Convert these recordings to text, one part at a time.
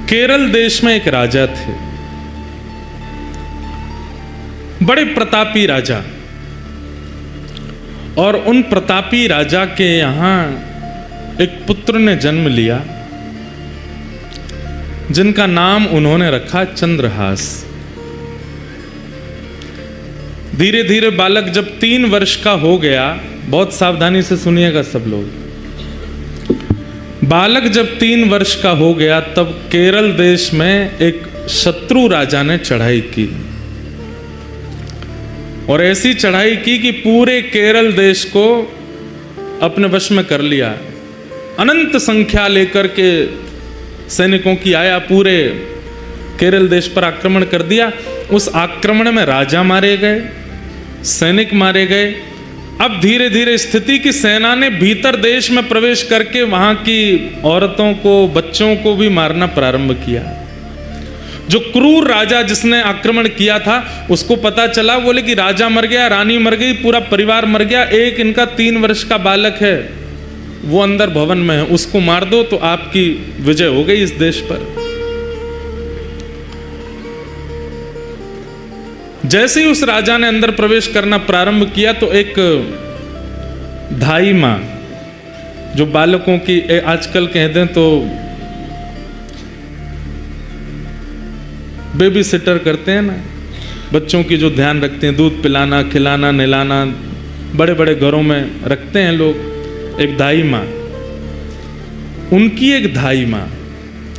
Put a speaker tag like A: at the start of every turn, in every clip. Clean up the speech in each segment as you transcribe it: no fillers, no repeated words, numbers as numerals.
A: केरल देश में एक राजा थे, बड़े प्रतापी राजा, और उन प्रतापी राजा के यहां एक पुत्र ने जन्म लिया जिनका नाम उन्होंने रखा चंद्रहास। धीरे धीरे बालक जब 3 वर्ष का हो गया, बहुत सावधानी से सुनिएगा सब लोग, बालक जब 3 वर्ष का हो गया तब केरल देश में एक शत्रु राजा ने चढ़ाई की, और ऐसी चढ़ाई की कि पूरे केरल देश को अपने वश में कर लिया। अनंत संख्या लेकर के सैनिकों की आया, पूरे केरल देश पर आक्रमण कर दिया। उस आक्रमण में राजा मारे गए, सैनिक मारे गए। अब धीरे धीरे स्थिति की सेना ने भीतर देश में प्रवेश करके वहां की औरतों को, बच्चों को भी मारना प्रारंभ किया। जो क्रूर राजा जिसने आक्रमण किया था उसको पता चला, बोले कि राजा मर गया, रानी मर गई, पूरा परिवार मर गया, एक इनका 3 वर्ष का बालक है वो अंदर भवन में है, उसको मार दो तो आपकी विजय हो गई इस देश पर। जैसे ही उस राजा ने अंदर प्रवेश करना प्रारंभ किया तो एक धाई मां, जो बालकों की आजकल कह दें तो बेबी सिटर करते हैं ना, बच्चों की जो ध्यान रखते हैं, दूध पिलाना, खिलाना, नहलाना, बड़े बड़े घरों में रखते हैं लोग, एक धाई मां, उनकी एक धाई मां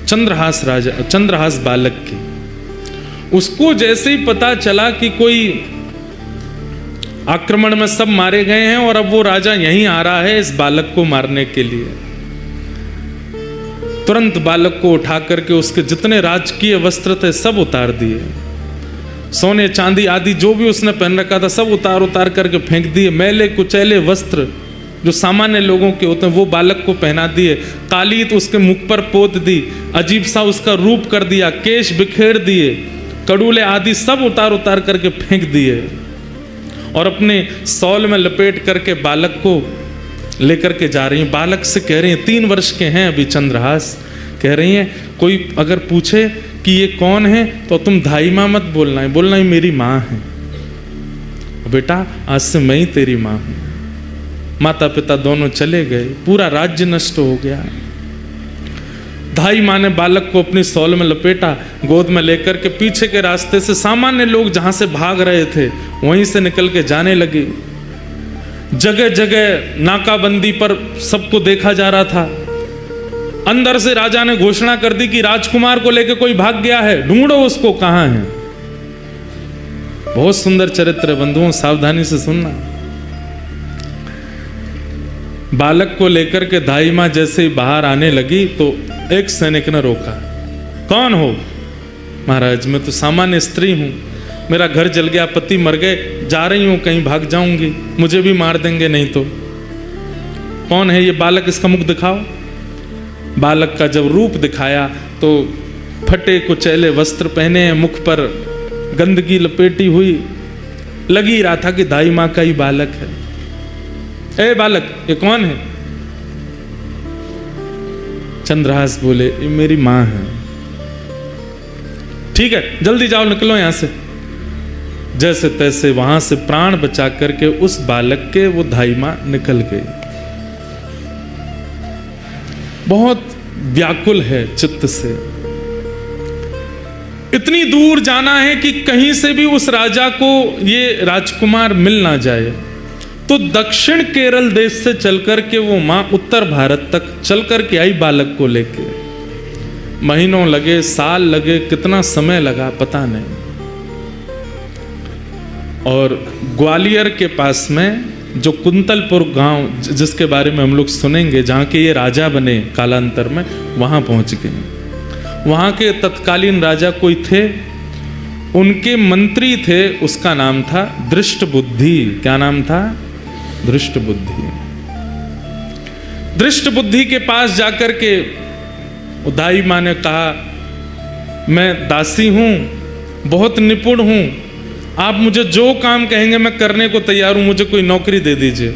A: चंद्रहास बालक की, उसको जैसे ही पता चला कि कोई आक्रमण में सब मारे गए हैं और अब वो राजा यहीं आ रहा है इस बालक को मारने के लिए, तुरंत बालक को उठा करके उसके जितने राजकीय वस्त्र थे सब उतार दिए, सोने चांदी आदि जो भी उसने पहन रखा था सब उतार करके फेंक दिए। मैले कुचैले वस्त्र जो सामान्य लोगों के होते हैं वो बालक को पहना दिए, कालीत उसके मुख पर पोत दी, अजीब सा उसका रूप कर दिया, केश बिखेर दिए, कड़ूले आदि सब उतार करके फेंक दिए, और अपने सौल में लपेट करके बालक को लेकर के जा रही हैं। बालक से कह रही हैं, 3 वर्ष के हैं अभी चंद्रहास, कह रही हैं कोई अगर पूछे कि ये कौन है तो तुम धाई मां मत बोलना है, बोलना ही मेरी माँ है, बेटा आज से मैं ही तेरी माँ हूं। माता पिता दोनों चले गए, पूरा राज्य नष्ट हो गया। धाई माँ ने बालक को अपनी सौल में लपेटा, गोद में लेकर के पीछे के रास्ते से सामान्य लोग जहां से भाग रहे थे वहीं से निकल के जाने लगे। जगह जगह नाकाबंदी पर सबको देखा जा रहा था। अंदर से राजा ने घोषणा कर दी कि राजकुमार को लेकर कोई भाग गया है, ढूंढो उसको, कहां है। बहुत सुंदर चरित्र बंधुओं, सावधानी से सुनना। बालक को लेकर के धाई मां जैसे ही बाहर आने लगी तो एक सैनिक ने रोका। कौन हो? महाराज मैं तो सामान्य स्त्री हूं, मेरा घर जल गया, पति मर गए, जा रही हूं कहीं, भाग जाऊंगी, मुझे भी मार देंगे नहीं तो। कौन है ये बालक, इसका मुख दिखाओ। बालक का जब रूप दिखाया तो फटे कुचैले वस्त्र पहने हैं, मुख पर गंदगी लपेटी हुई, लग ही रहा था कि धाई मां का ही बालक है। ए बालक ये कौन है? चंद्रहास बोले ये मेरी मां है। ठीक है जल्दी जाओ, निकलो यहां से। जैसे तैसे वहां से प्राण बचा करके उस बालक के वो धाई मां निकल गई। बहुत व्याकुल है चित्त से, इतनी दूर जाना है कि कहीं से भी उस राजा को ये राजकुमार मिल ना जाए। तो दक्षिण केरल देश से चलकर के वो मां उत्तर भारत तक चल करके आई बालक को लेके। महीनों लगे, साल लगे, कितना समय लगा पता नहीं। और ग्वालियर के पास में जो कुंतलपुर गांव जिसके बारे में हम लोग सुनेंगे, जहां के ये राजा बने कालांतर में, वहां पहुंच गए। वहां के तत्कालीन राजा कोई थे, उनके मंत्री थे, उसका नाम था दृष्टबुद्धि। क्या नाम था? दृष्टबुद्धि। दृष्टबुद्धि के पास जाकर के उदाई मां ने कहा, मैं दासी हूं, बहुत निपुण हूं, आप मुझे जो काम कहेंगे मैं करने को तैयार हूं, मुझे कोई नौकरी दे दीजिए।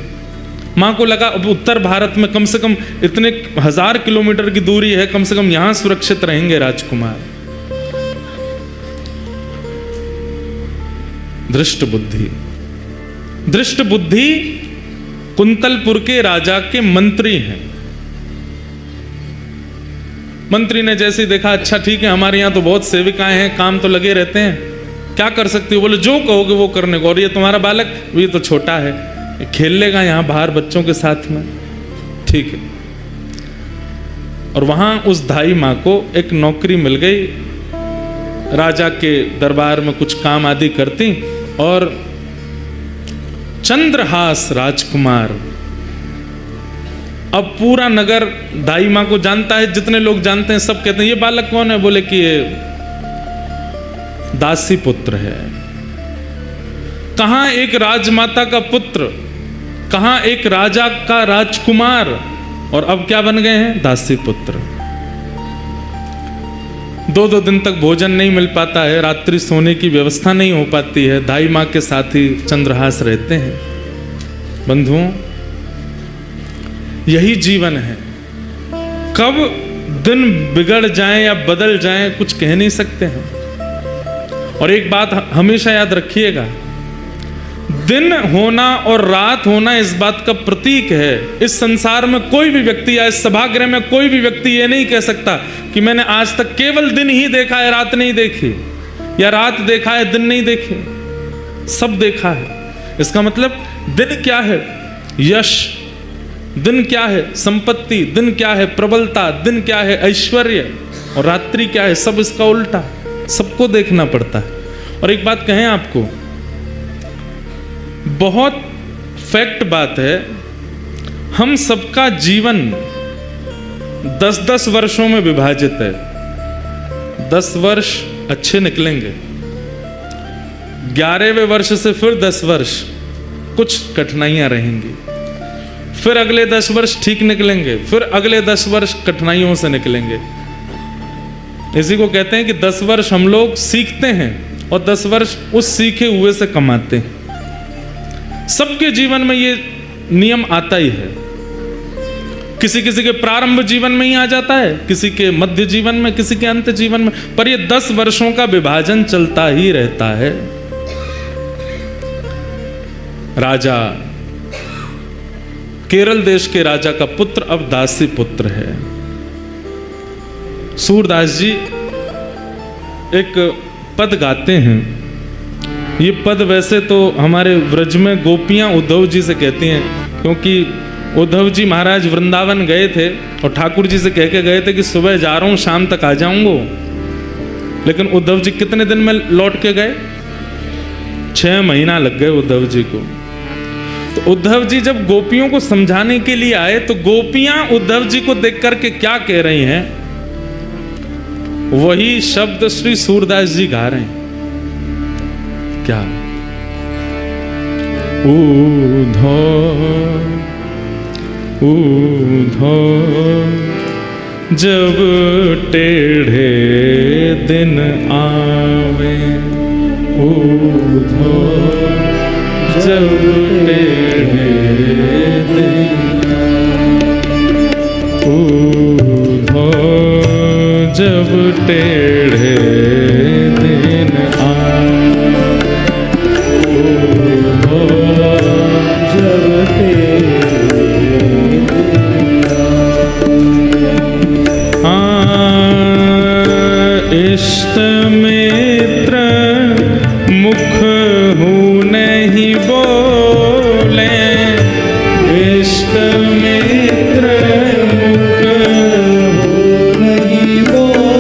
A: माँ को लगा अब उत्तर भारत में कम से कम इतने 1000 किलोमीटर की दूरी है, कम से कम यहां सुरक्षित रहेंगे राजकुमार। दृष्ट बुद्धि, दृष्ट बुद्धि कुंतलपुर के राजा के मंत्री हैं। मंत्री ने जैसे ही देखा, अच्छा ठीक है, हमारे यहाँ तो बहुत सेविकाएं हैं, काम तो लगे रहते हैं, क्या कर सकती हो? बोले जो कहोगे वो करने को। और ये तुम्हारा बालक, ये तो छोटा है, खेल लेगा यहाँ बाहर बच्चों के साथ में, ठीक है। और वहां उस धाई माँ को एक नौकरी मिल गई, राजा के दरबार में कुछ काम आदि करती। और चंद्रहास राजकुमार, अब पूरा नगर दाई माँ को जानता है, जितने लोग जानते हैं सब कहते हैं ये बालक कौन है? बोले कि ये दासी पुत्र है। कहां एक राजमाता का पुत्र, कहां एक राजा का राजकुमार, और अब क्या बन गए हैं? दासी पुत्र। 2-2 दिन तक भोजन नहीं मिल पाता है, रात्रि सोने की व्यवस्था नहीं हो पाती है, दाई माँ के साथ ही चंद्रहास रहते हैं। बंधुओं, यही जीवन है। कब दिन बिगड़ जाए या बदल जाए कुछ कह नहीं सकते हैं। और एक बात हमेशा याद रखिएगा, दिन होना और रात होना इस बात का प्रतीक है। इस संसार में कोई भी व्यक्ति या इस सभागृह में कोई भी व्यक्ति ये नहीं कह सकता कि मैंने आज तक केवल दिन ही देखा है, रात नहीं देखी, या रात देखा है दिन नहीं देखी। सब देखा है। इसका मतलब दिन क्या है? यश। दिन क्या है? संपत्ति। दिन क्या है? प्रबलता। दिन क्या है? ऐश्वर्य। और रात्रि क्या है? सब इसका उल्टा। सबको देखना पड़ता है। और एक बात कहें आपको, बहुत फैक्ट बात है, हम सबका जीवन 10-10 वर्षों में विभाजित है। 10 वर्ष अच्छे निकलेंगे, 11वें वर्ष से फिर 10 वर्ष कुछ कठिनाइयां रहेंगी, फिर अगले 10 वर्ष ठीक निकलेंगे, फिर अगले 10 वर्ष कठिनाइयों से निकलेंगे। इसी को कहते हैं कि 10 वर्ष हम लोग सीखते हैं और 10 वर्ष उस सीखे हुए से कमाते हैं। सबके जीवन में ये नियम आता ही है। किसी किसी के प्रारंभ जीवन में ही आ जाता है, किसी के मध्य जीवन में, किसी के अंत जीवन में, पर ये 10 वर्षों का विभाजन चलता ही रहता है। राजा, केरल देश के राजा का पुत्र अब दासी पुत्र है। सूरदास जी एक पद गाते हैं। ये पद वैसे तो हमारे व्रज में गोपियां उद्धव जी से कहती हैं, क्योंकि उद्धव जी महाराज वृंदावन गए थे और ठाकुर जी से कह के गए थे कि सुबह जा रहा हूं, शाम तक आ जाऊंगा। लेकिन उद्धव जी कितने दिन में लौट के गए? 6 महीना लग गए उद्धव जी को। तो उद्धव जी जब गोपियों को समझाने के लिए आए तो गोपियां उद्धव जी को देख करके क्या कह रही हैं? वही शब्द श्री सूरदास जी गा रहे हैं। क्या? ऊधो जब टेढ़े दिन आवे, ऊधो जब टेढ़े दिन, ऊधो जब टेढ़े दिन आवे, ऊधो जब टेढ़े दिन आवे। इष्ट मित्र मुख हूँ नहीं बोले, इष्ट मित्र मुख हूँ नहीं बोले,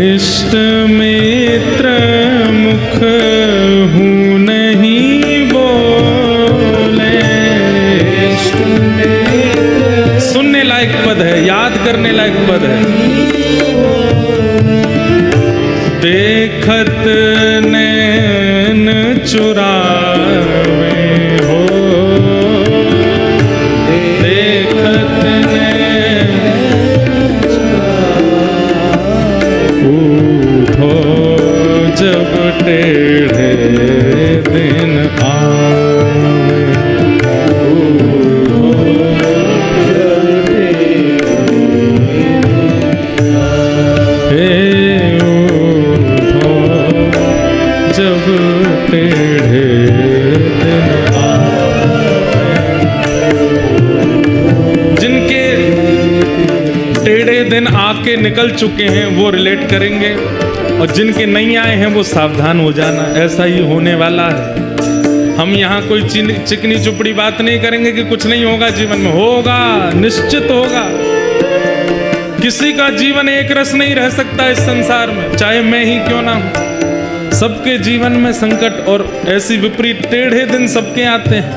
A: इष्ट मित्र मुख हूँ नहीं बोले। इष्ट मित्र, सुनने लायक पद है, याद करने लायक पद है। देखत नैन चुरावे हो, देखत नैन ऊधो जब टेढ़े दिन आवे, टेढ़े दिन आके निकल चुके हैं वो रिलेट करेंगे, और जिनके नहीं आए हैं वो सावधान हो जाना, ऐसा ही होने वाला है। हम यहाँ कोई चिकनी चुपड़ी बात नहीं करेंगे कि कुछ नहीं होगा जीवन में, होगा, निश्चित होगा। किसी का जीवन एक रस नहीं रह सकता इस संसार में, चाहे मैं ही क्यों ना हूं। सबके जीवन में संकट और ऐसी विपरीत टेढ़े दिन सबके आते हैं,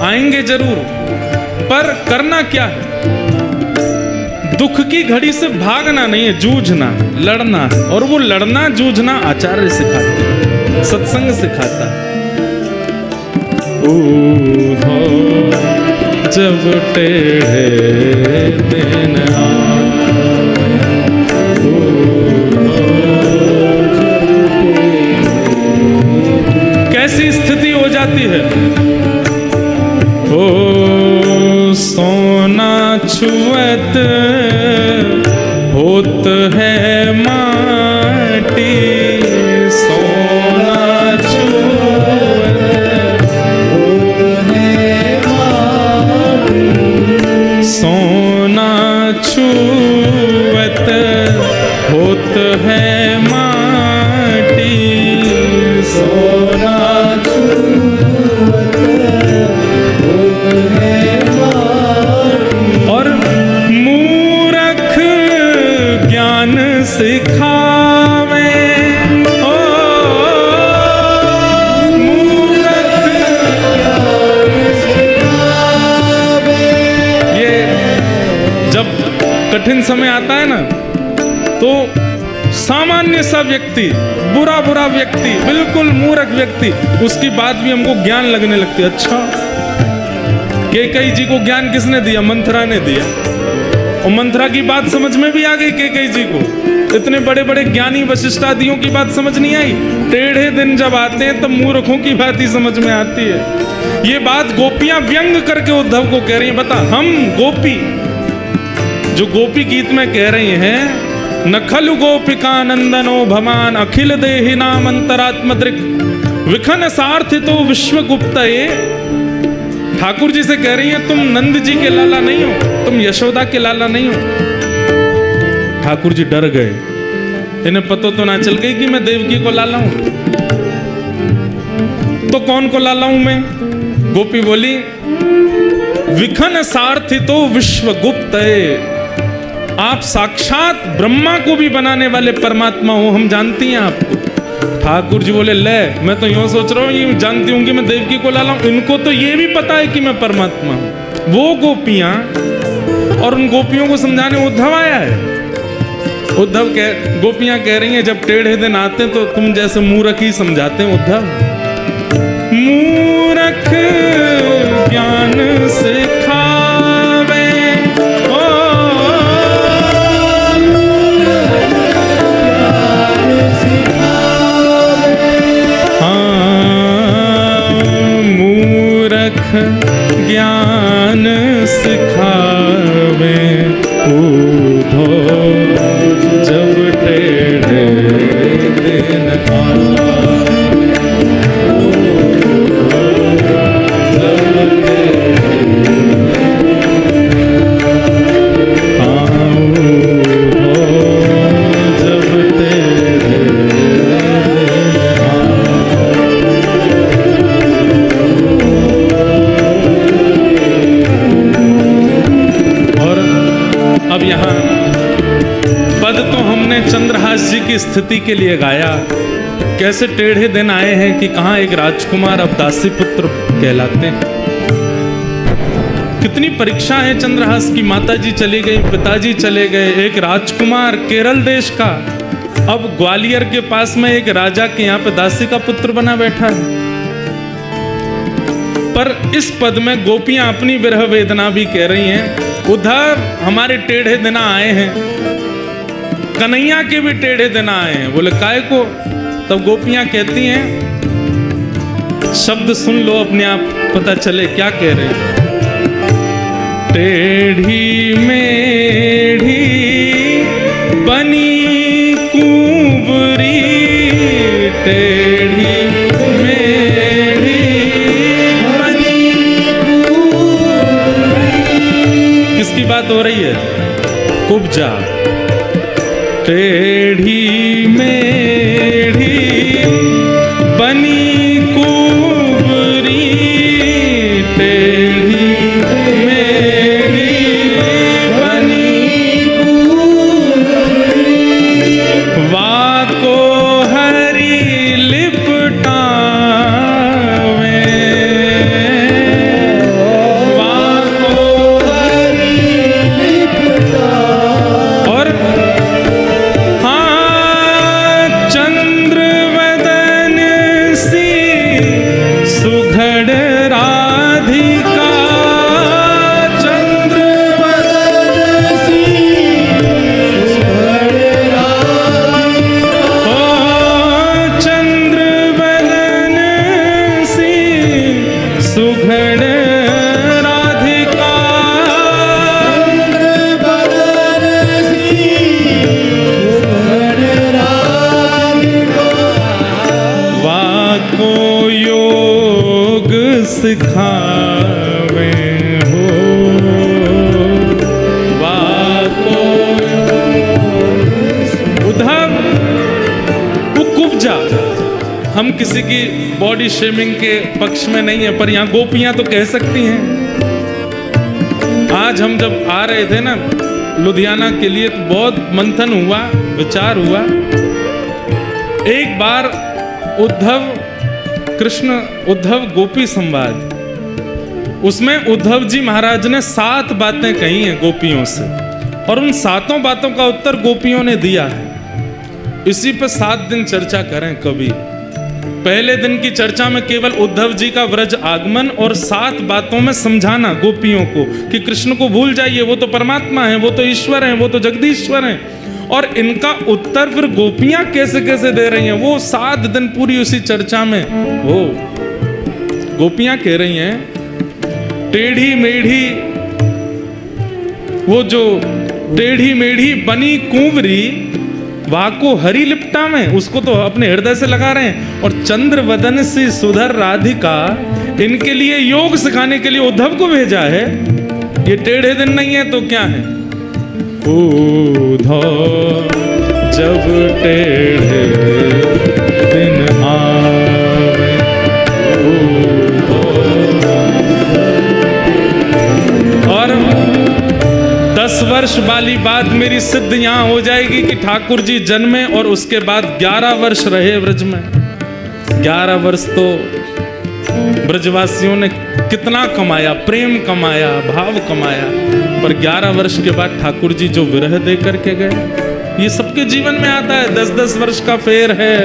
A: आएंगे जरूर, पर करना क्या है? दुख की घड़ी से भागना नहीं है, जूझना, लड़ना है। और वो लड़ना जूझना आचार्य सिखाते हैं, सत्संग सिखाता है। जब टेढ़े दिन कैसी स्थिति हो जाती है? ओ सोना छुअत होत है माटी, सोना छुअत होत है माटी, सोना छुअत होत है माटी, सोना छुअत होत है माटी। और मूर्ख ज्ञान सिखावे, ओ मूर्ख ज्ञान सिखावे। ये जब कठिन समय आता है ना, तो सामान्य सा व्यक्ति, बुरा बुरा व्यक्ति, बिल्कुल मूर्ख व्यक्ति, उसकी बात भी हमको ज्ञान लगने लगती है। अच्छा, कैकेयी जी को ज्ञान किसने दिया? मंथरा ने दिया। और मंथरा की बात समझ में भी आ गई कैकेयी जी को। इतने बड़े बड़े ज्ञानी वशिष्ठादियों की बात समझ नहीं आई। टेढ़े दिन जब आते हैं तब मूर्खों की बात ही समझ में आती है। ये बात गोपियां व्यंग करके उद्धव को कह रही हैं। बता, हम गोपी, जो गोपी गीत में कह रही हैं, न खलु गोपिका नंदनो भवान अखिल देहि नाम अंतरात्मदृक् विखन सार्थितो विश्वगुप्तये। ठाकुर जी से कह रही हैं, तुम नंद जी के लाला नहीं हो, तुम यशोदा के लाला नहीं हो। ठाकुर जी डर गए, इन्हें पता तो ना चल गई कि मैं देवकी को लाला हूं। तो कौन को लाला हूं मैं? गोपी बोली, विखन सार्थितो विश्वगुप्तये, आप साक्षात ब्रह्मा को भी बनाने वाले परमात्मा हो, हम जानती हैं आपको। ठाकुर जी बोले, ले, मैं तो यूं सोच रहा हूं, ये जानती हूं कि मैं देवकी को लाला हूं, इनको तो ये भी पता है कि मैं परमात्मा हूं। वो गोपियां, और उन गोपियों को समझाने उद्धव आया है। गोपियां कह रही हैं, जब टेढ़े दिन आते हैं तो तुम जैसे मूर्ख ही समझाते हैं उद्धव। मूर्ख ज्ञान सिखावे, ज्ञान सिखावे, उद्धव जब टेढ़े दिन चंद्रहास जी की स्थिति के लिए गाया। कैसे टेढ़े दिन आए हैं कि कहां एक राजकुमार अब दासी पुत्र कहलाते हैं। कितनी परीक्षा है चंद्रहास की। माता जी चली गई, पिताजी चले गए, एक राजकुमार केरल देश का अब ग्वालियर के पास में एक राजा के यहाँ पे दासी का पुत्र बना बैठा है। पर इस पद में गोपियां अपनी विरह वेदना भी कह रही हैं, उद्धव हमारे टेढ़े दिन आए हैं, कन्हैया के भी टेढ़े दिन आए हैं। बोले काय को? तब गोपियां कहती हैं, शब्द सुन लो अपने आप पता चले क्या कह रहे हैं। टेढ़ी मेढ़ी बनी कुंवरी, टेढ़ी मेढ़ी बनी कुंवरी। किसकी बात हो रही है? उपजा। टेढ़ी मेढ़ी बनी कुबरी, टेढ़ी मेढ़ी बनी कुबरी, वाको हरी लिपटावे, वाको हरी लिपटावे। और चंद्रवदन सी सुघड़ राधिका, चंद्रवदन सी सुघड़ राधिका, ओ चंद्रवदन सी सुघड़ राधिका, चंद्रवदन सी सुघड़ राधिका, वाको योग सिखावे हो, वाको उद्धव वो कुब्जा। हम किसी की बॉडी शेमिंग के पक्ष में नहीं है, पर यहाँ गोपियां तो कह सकती हैं। आज हम जब आ रहे थे ना लुधियाना के लिए, तो बहुत मंथन हुआ, विचार हुआ। एक बार उद्धव गोपी संवाद, उसमें उद्धव जी महाराज ने 7 बातें कही हैं गोपियों से, और उन 7 बातों का उत्तर गोपियों ने दिया है। इसी पे 7 दिन चर्चा करें कभी। पहले दिन की चर्चा में केवल उद्धव जी का व्रज आगमन और 7 बातों में समझाना गोपियों को कि कृष्ण को भूल जाइए, वो तो परमात्मा है, वो तो ईश्वर है, वो तो जगदीश्वर है। और इनका उत्तर फिर गोपियां कैसे कैसे दे रही हैं, वो 7 दिन पूरी उसी चर्चा में हो। गोपियां कह रही हैं टेढ़ी मेढ़ी, वो जो टेढ़ी मेढ़ी बनी कुंवरी, वाको हरी लिपटा में, उसको तो अपने हृदय से लगा रहे हैं। और चंद्रवदन सी सुधर राधिका, इनके लिए योग सिखाने के लिए उद्धव को भेजा है। ये टेढ़े दिन नहीं है तो क्या है? उद्धव जब टेढ़े दिन आवे, और 10 वर्ष वाली बात मेरी सिद्ध यहाँ हो जाएगी कि ठाकुर जी जन्मे और उसके बाद 11 वर्ष रहे ब्रज में। 11 वर्ष तो ब्रजवासियों ने कितना कमाया, प्रेम कमाया, भाव कमाया, पर 11 वर्ष के बाद ठाकुर जी जो विरह दे करके गए, ये सबके जीवन में आता है। 10-10 वर्ष का फेर है।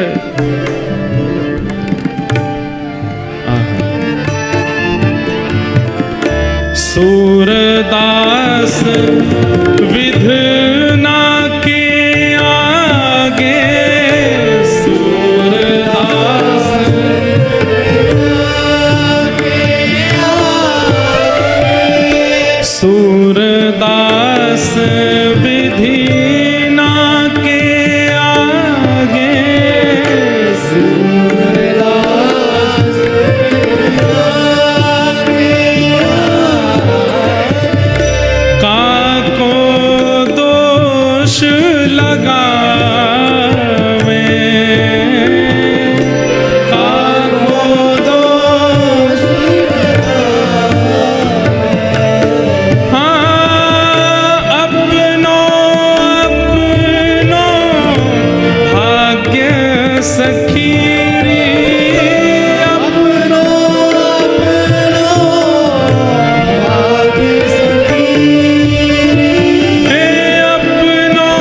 A: सूरदास विधना के आगे, सूरदास सूरदास विधि ना के आगे, सूरदास काको दोष लगावे, काको दोष सखीरी, अपनो भाग्य सखीरी, अपनो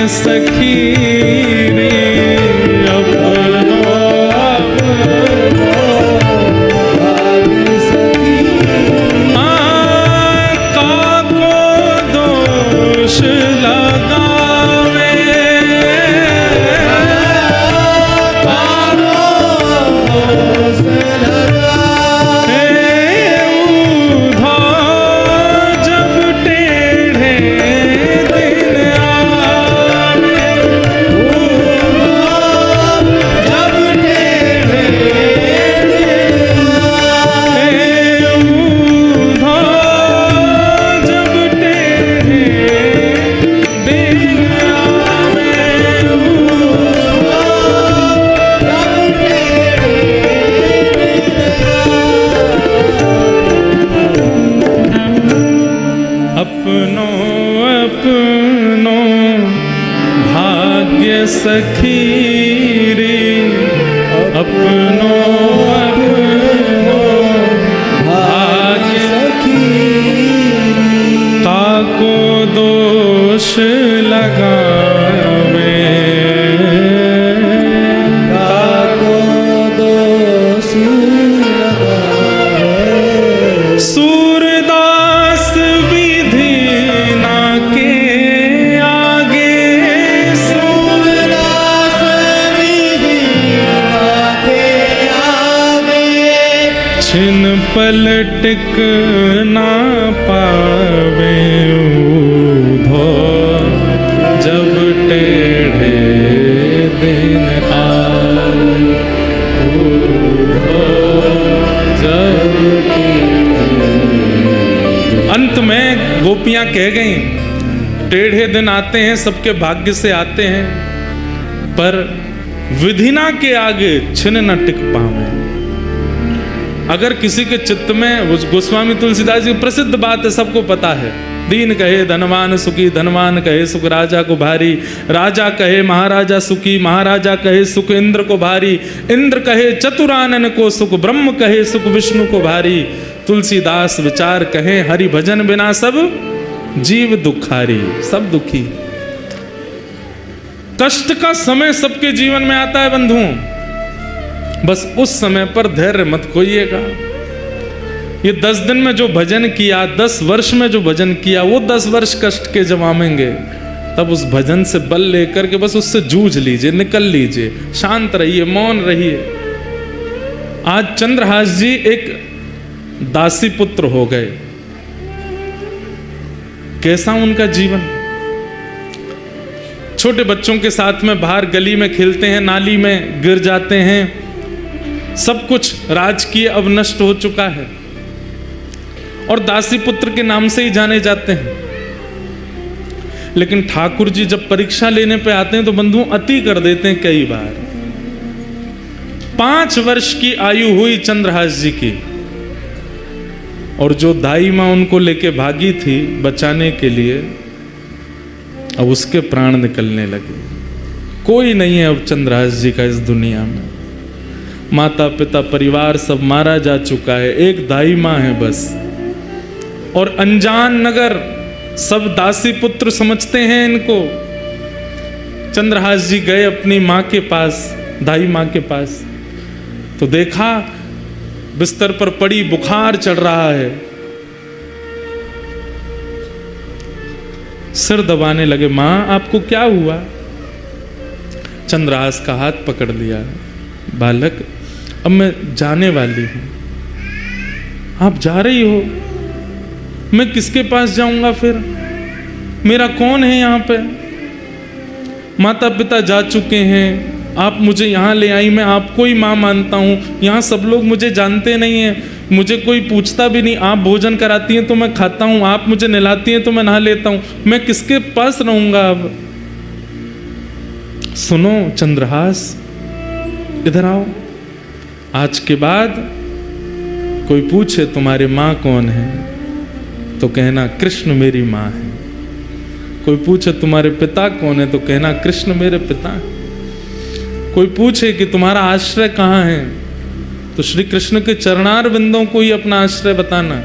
A: सखी रे अपनो
B: भाग्य सखी
A: काको दोष लगावे
B: दोष लगावे
A: उधा जब टेढ़े दिन आवे
B: जब टेढ़े
A: उधा जब टेढ़े दिन आवे अपनो अपनो भाग्य सखी रे अपनो अपनो भाग्य काको दोष लगावे सूरदास विधि ना के आगे छिन पलटिक ना पावे उधो जब टेढ़े दिन आवे उधो जब अंत में गोपियां कह गईं, टेढ़े दिन आते हैं, सबके भाग्य से आते हैं, पर विधिना के आगे छिन न टिक पावे। अगर किसी के चित्त में, गोस्वामी तुलसीदास जी प्रसिद्ध बात है, सबको पता है, दीन कहे धनवान सुखी, धनवान कहे सुख राजा को भारी, राजा कहे महाराजा सुखी, महाराजा कहे सुख इंद्र को भारी, इंद्र कहे चतुरानन को सुख, ब्रह्म कहे सुख विष्णु को भारी, तुलसीदास विचार कहे हरि भजन बिना सब जीव दुखारी, सब दुखी। कष्ट का समय सबके जीवन में आता है बंधुओं, बस उस समय पर धैर्य मत खोइएगा। ये 10 दिन में जो भजन किया, 10 वर्ष में जो भजन किया, वो 10 वर्ष कष्ट के जब आएंगे, तब उस भजन से बल लेकर के बस उससे जूझ लीजिए, निकल लीजिए, शांत रहिए, मौन रहिए। आज चंद्रहास जी एक दासी पुत्र हो गए। कैसा उनका जीवन, छोटे बच्चों के साथ में बाहर गली में खेलते हैं, नाली में गिर जाते हैं, सब कुछ राजकीय अब नष्ट हो चुका है और दासी पुत्र के नाम से ही जाने जाते हैं। लेकिन ठाकुर जी जब परीक्षा लेने पे आते हैं तो बंधु अति कर देते हैं कई बार। 5 वर्ष की आयु हुई चंद्रहास जी की, और जो दाई मां उनको लेके भागी थी बचाने के लिए, अब उसके प्राण निकलने लगे। कोई नहीं है अब चंद्रहास जी का इस दुनिया में, माता पिता परिवार सब मारा जा चुका है, एक दाई मां है बस। और अनजान नगर सब दासी पुत्र समझते हैं इनको। चंद्रहास जी गए अपनी मां के पास, दाई मां के पास, तो देखा बिस्तर पर पड़ी, बुखार चढ़ रहा है। सिर दबाने लगे, मां आपको क्या हुआ? चंद्रहास का हाथ पकड़ लिया, बालक अब मैं जाने वाली हूं, आप जा रही हो, मैं किसके पास जाऊंगा फिर? मेरा कौन है यहाँ पे? माता पिता जा चुके हैं, आप मुझे यहाँ ले आई, मैं आपको ही माँ मानता हूँ, यहाँ सब लोग मुझे जानते नहीं हैं, मुझे कोई पूछता भी नहीं, आप भोजन कराती हैं तो मैं खाता हूँ, आप मुझे नहलाती हैं तो मैं नहा लेता हूँ, मैं किसके पास रहूँगा अब? सुनो चंद्रहास, इधर आओ, आज के बाद कोई पूछे तुम्हारे माँ कौन है तो कहना कृष्ण मेरी माँ है। कोई पूछे तुम्हारे पिता कौन है तो कहना कृष्ण मेरे पिता है। कोई पूछे कि तुम्हारा आश्रय कहाँ है तो श्री कृष्ण के चरणार बिंदों को ही अपना आश्रय बताना।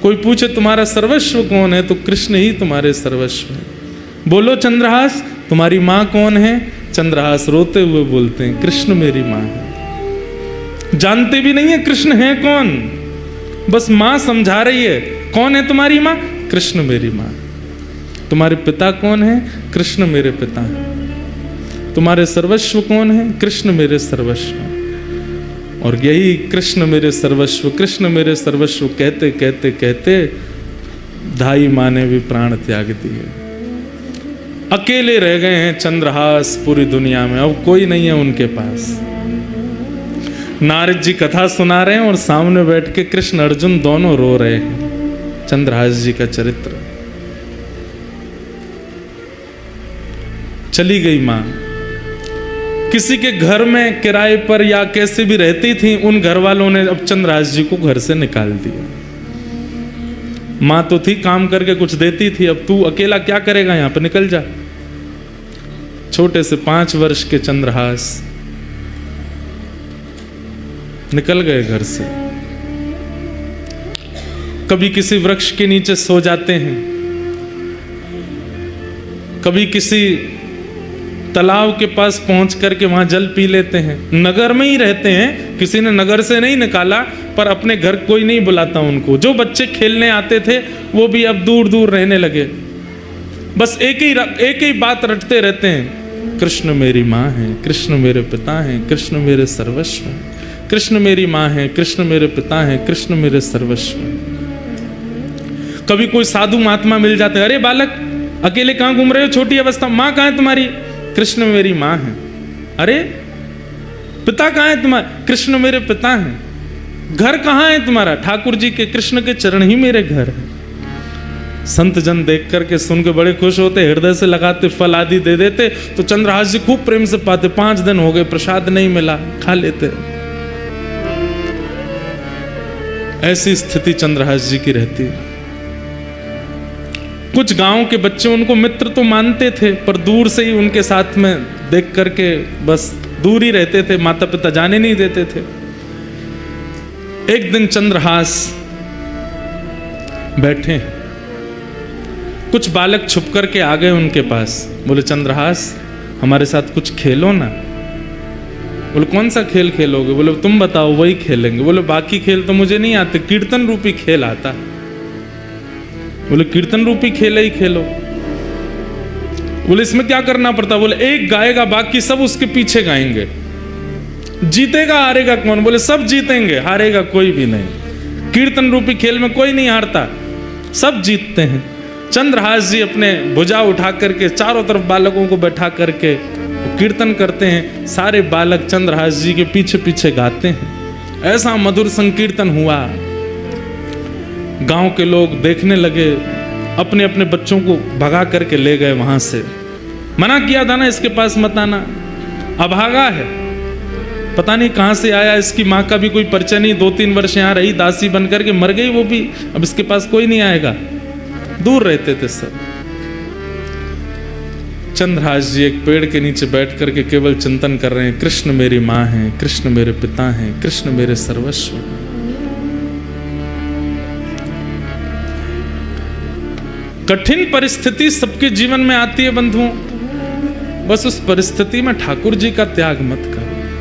A: कोई पूछे तुम्हारा सर्वस्व कौन है तो कृष्ण ही तुम्हारे सर्वस्व है। बोलो चंद्रहास, तुम्हारी माँ कौन है? चंद्रहास रोते हुए बोलते हैं, कृष्ण मेरी माँ है। जानते भी नहीं है कृष्ण है कौन, बस माँ समझा रही है। कौन है तुम्हारी माँ? कृष्ण मेरी माँ। तुम्हारे पिता कौन है? कृष्ण मेरे पिता हैं। तुम्हारे सर्वस्व कौन है? कृष्ण मेरे सर्वस्व। और यही कृष्ण मेरे सर्वस्व, कृष्ण मेरे सर्वस्व कहते कहते कहते धाई माँ ने भी प्राण त्याग दिए। अकेले रह गए हैं चंद्रहास पूरी दुनिया में, अब कोई नहीं है उनके पास। नारद जी कथा सुना रहे हैं और सामने बैठ के कृष्ण अर्जुन दोनों रो रहे हैं चंद्रहास जी का चरित्र। चली गई मां, किसी के घर में किराए पर या कैसे भी रहती थी, उन घर वालों ने अब चंद्रहास जी को घर से निकाल दिया। मां तो थी, काम करके कुछ देती थी, अब तू अकेला क्या करेगा, यहां पर निकल जा। छोटे से 5 वर्ष के चंद्रहास निकल गए घर से। कभी किसी वृक्ष के नीचे सो जाते हैं, कभी किसी तालाब के पास पहुंच करके वहां जल पी लेते हैं। नगर में ही रहते हैं, किसी ने नगर से नहीं निकाला, पर अपने घर कोई नहीं बुलाता उनको। जो बच्चे खेलने आते थे वो भी अब दूर दूर रहने लगे। बस एक ही बात रटते रहते हैं, कृष्ण मेरी माँ है, कृष्ण मेरे पिता हैं, कृष्ण मेरे सर्वस्व हैं। कृष्ण मेरी माँ है, कृष्ण मेरे पिता हैं, कृष्ण मेरे सर्वस्व। कभी कोई साधु महात्मा मिल जाते, अरे बालक अकेले कहाँ घूम रहे हो, छोटी अवस्था, माँ कहाँ है तुम्हारी? कृष्ण मेरी माँ है। अरे पिता कहाँ है तुम्हारा? कृष्ण मेरे पिता हैं। घर कहाँ है तुम्हारा? ठाकुर जी के, कृष्ण के चरण ही मेरे घर है। संत जन देख करके सुन के बड़े खुश होते, हृदय से लगाते, फल आदि दे देते। तो चंद्रहास जी खूब प्रेम से पाते। 5 दिन हो गए, प्रसाद नहीं मिला, खा लेते। ऐसी स्थिति चंद्रहास जी की रहती। कुछ गांव के बच्चे उनको मित्र तो मानते थे, पर दूर से ही उनके साथ में देख करके बस दूर ही रहते थे, माता पिता जाने नहीं देते थे। एक दिन चंद्रहास बैठे, कुछ बालक छुप करके आ गए उनके पास। बोले चंद्रहास हमारे साथ कुछ खेलो ना। बोले कौन सा खेल खेलोगे? बोले तुम बताओ, वही खेलेंगे। बोले बाकी खेल तो मुझे नहीं आते, कीर्तन रूपी खेल आता है। बोले कीर्तन रूपी खेल ही खेलो। बोले इसमें क्या करना पड़ता? बोले एक गाएगा, बाकी सब उसके पीछे गाएंगे। जीतेगा हारेगा कौन? बोले सब जीतेंगे, हारेगा कोई भी नहीं। कीर्तन रूपी खेल में कोई नहीं हारता, सब जीतते हैं। चंद्रहास जी अपने भुजा उठा करके चारों तरफ बालकों को बैठा करके कीर्तन करते हैं। सारे बालक चंद्रहास जी के पीछे पीछे गाते हैं। ऐसा मधुर संकीर्तन हुआ, गांव के लोग देखने लगे, अपने अपने बच्चों को भगा करके ले गए वहां से। मना किया था ना इसके पास मत आना, अभागा है, पता नहीं कहां से आया, इसकी माँ का भी कोई परिचय नहीं। 2-3 वर्ष यहाँ रही, दासी बन करके मर गई वो भी, अब इसके पास कोई नहीं आएगा। दूर रहते थे सब। चंद्रहास जी एक पेड़ के नीचे बैठ करके केवल चिंतन कर रहे हैं, कृष्ण मेरी माँ है, कृष्ण मेरे पिता हैं, कृष्ण मेरे सर्वस्व। कठिन परिस्थिति सबके जीवन में आती है बंधुओं, बस उस परिस्थिति में ठाकुर जी का त्याग मत